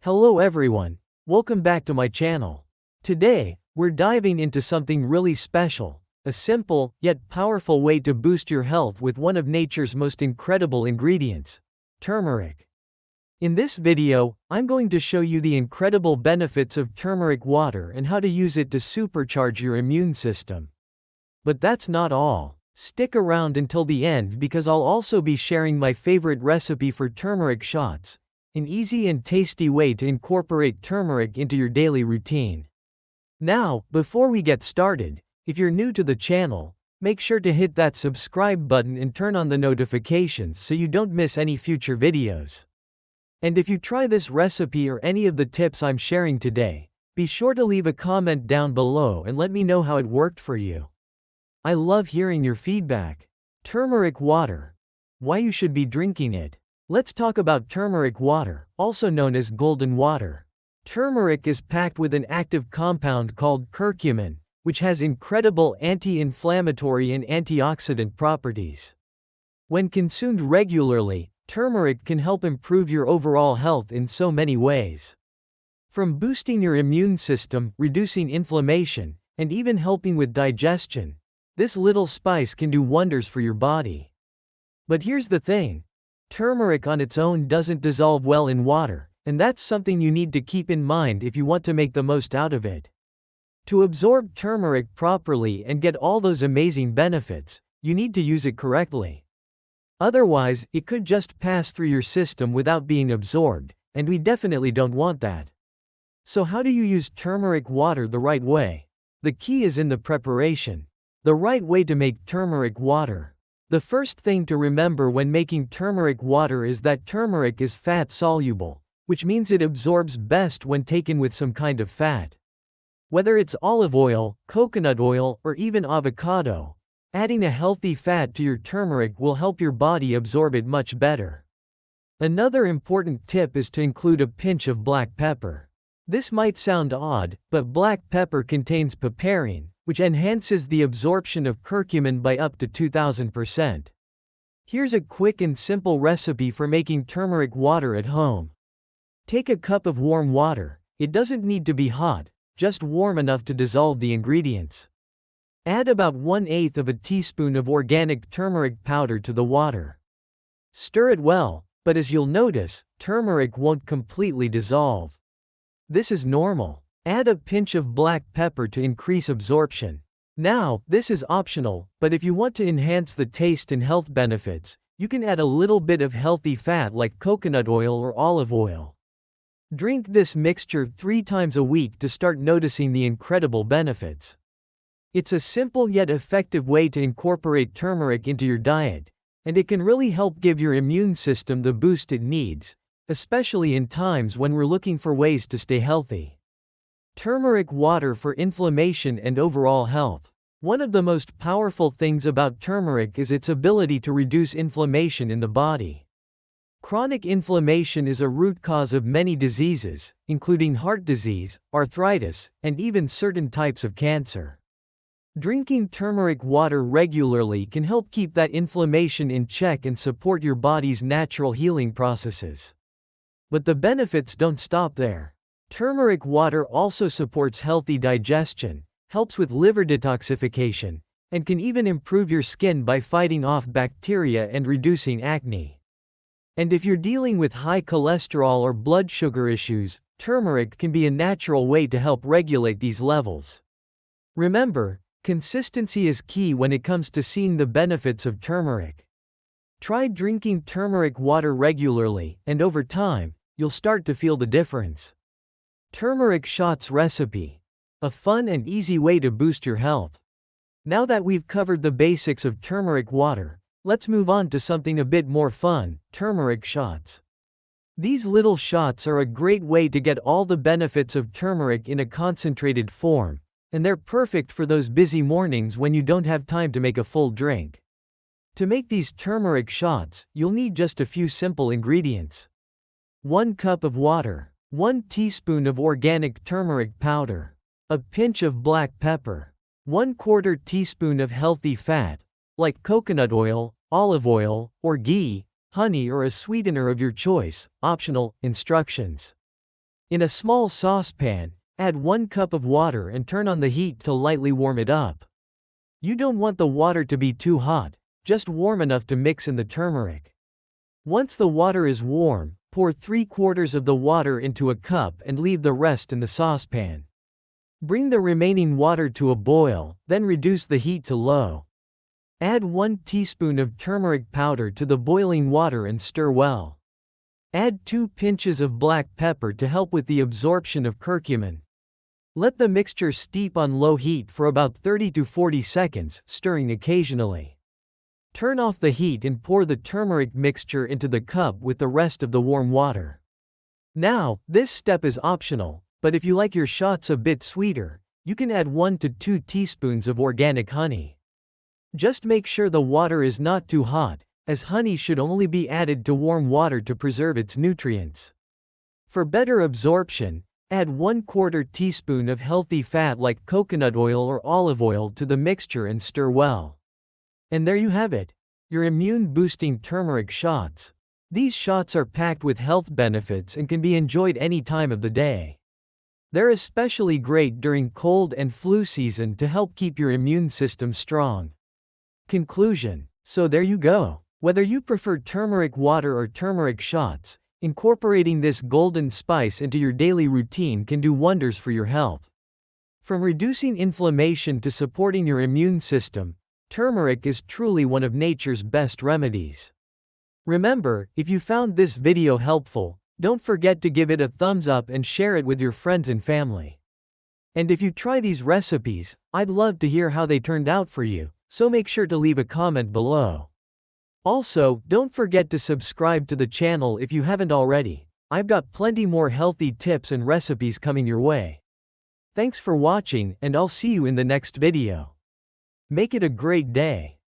Hello everyone, welcome back to my channel. Today, we're diving into something really special, a simple, yet powerful way to boost your health with one of nature's most incredible ingredients, turmeric. In this video, I'm going to show you the incredible benefits of turmeric water and how to use it to supercharge your immune system. But that's not all. Stick around until the end because I'll also be sharing my favorite recipe for turmeric shots, an easy and tasty way to incorporate turmeric into your daily routine. Now, before we get started, if you're new to the channel, make sure to hit that subscribe button and turn on the notifications so you don't miss any future videos. And if you try this recipe or any of the tips I'm sharing today, be sure to leave a comment down below and let me know how it worked for you. I love hearing your feedback. Turmeric water. Why you should be drinking it. Let's talk about turmeric water, also known as golden water. Turmeric is packed with an active compound called curcumin, which has incredible anti-inflammatory and antioxidant properties. When consumed regularly, turmeric can help improve your overall health in so many ways. From boosting your immune system, reducing inflammation, and even helping with digestion, this little spice can do wonders for your body. But here's the thing. Turmeric on its own doesn't dissolve well in water, and that's something you need to keep in mind if you want to make the most out of it. To absorb turmeric properly and get all those amazing benefits, you need to use it correctly. Otherwise, it could just pass through your system without being absorbed, and we definitely don't want that. So how do you use turmeric water the right way? The key is in the preparation. The right way to make turmeric water. The first thing to remember when making turmeric water is that turmeric is fat-soluble, which means it absorbs best when taken with some kind of fat. Whether it's olive oil, coconut oil, or even avocado, adding a healthy fat to your turmeric will help your body absorb it much better. Another important tip is to include a pinch of black pepper. This might sound odd, but black pepper contains piperine, which enhances the absorption of curcumin by up to 2000%. Here's a quick and simple recipe for making turmeric water at home. Take a cup of warm water. It doesn't need to be hot, just warm enough to dissolve the ingredients. Add about 1/8 of a teaspoon of organic turmeric powder to the water. Stir it well, but as you'll notice, turmeric won't completely dissolve. This is normal. Add a pinch of black pepper to increase absorption. Now, this is optional, but if you want to enhance the taste and health benefits, you can add a little bit of healthy fat like coconut oil or olive oil. Drink this mixture 3 times a week to start noticing the incredible benefits. It's a simple yet effective way to incorporate turmeric into your diet, and it can really help give your immune system the boost it needs, especially in times when we're looking for ways to stay healthy. Turmeric water for inflammation and overall health. One of the most powerful things about turmeric is its ability to reduce inflammation in the body. Chronic inflammation is a root cause of many diseases, including heart disease, arthritis, and even certain types of cancer. Drinking turmeric water regularly can help keep that inflammation in check and support your body's natural healing processes. But the benefits don't stop there. Turmeric water also supports healthy digestion, helps with liver detoxification, and can even improve your skin by fighting off bacteria and reducing acne. And if you're dealing with high cholesterol or blood sugar issues, turmeric can be a natural way to help regulate these levels. Remember, consistency is key when it comes to seeing the benefits of turmeric. Try drinking turmeric water regularly, and over time, you'll start to feel the difference. Turmeric shots recipe. A fun and easy way to boost your health. Now that we've covered the basics of turmeric water, let's move on to something a bit more fun, turmeric shots. These little shots are a great way to get all the benefits of turmeric in a concentrated form, and they're perfect for those busy mornings when you don't have time to make a full drink. To make these turmeric shots, you'll need just a few simple ingredients. 1 cup of water. 1 teaspoon of organic turmeric powder. A pinch of black pepper. 1/4 teaspoon of healthy fat, like coconut oil, olive oil, or ghee, honey or a sweetener of your choice, optional. Instructions. In a small saucepan, add 1 cup of water and turn on the heat to lightly warm it up. You don't want the water to be too hot, just warm enough to mix in the turmeric. Once the water is warm, pour 3/4 of the water into a cup and leave the rest in the saucepan. Bring the remaining water to a boil, then reduce the heat to low. Add 1 teaspoon of turmeric powder to the boiling water and stir well. Add 2 pinches of black pepper to help with the absorption of curcumin. Let the mixture steep on low heat for about 30 to 40 seconds, stirring occasionally. Turn off the heat and pour the turmeric mixture into the cup with the rest of the warm water. Now, this step is optional, but if you like your shots a bit sweeter, you can add 1 to 2 teaspoons of organic honey. Just make sure the water is not too hot, as honey should only be added to warm water to preserve its nutrients. For better absorption, add 1/4 teaspoon of healthy fat like coconut oil or olive oil to the mixture and stir well. And there you have it, your immune-boosting turmeric shots. These shots are packed with health benefits and can be enjoyed any time of the day. They're especially great during cold and flu season to help keep your immune system strong. Conclusion. So there you go. Whether you prefer turmeric water or turmeric shots, incorporating this golden spice into your daily routine can do wonders for your health. From reducing inflammation to supporting your immune system, turmeric is truly one of nature's best remedies. Remember, if you found this video helpful, don't forget to give it a thumbs up and share it with your friends and family. And if you try these recipes, I'd love to hear how they turned out for you, so make sure to leave a comment below. Also, don't forget to subscribe to the channel if you haven't already. I've got plenty more healthy tips and recipes coming your way. Thanks for watching, and I'll see you in the next video. Make it a great day.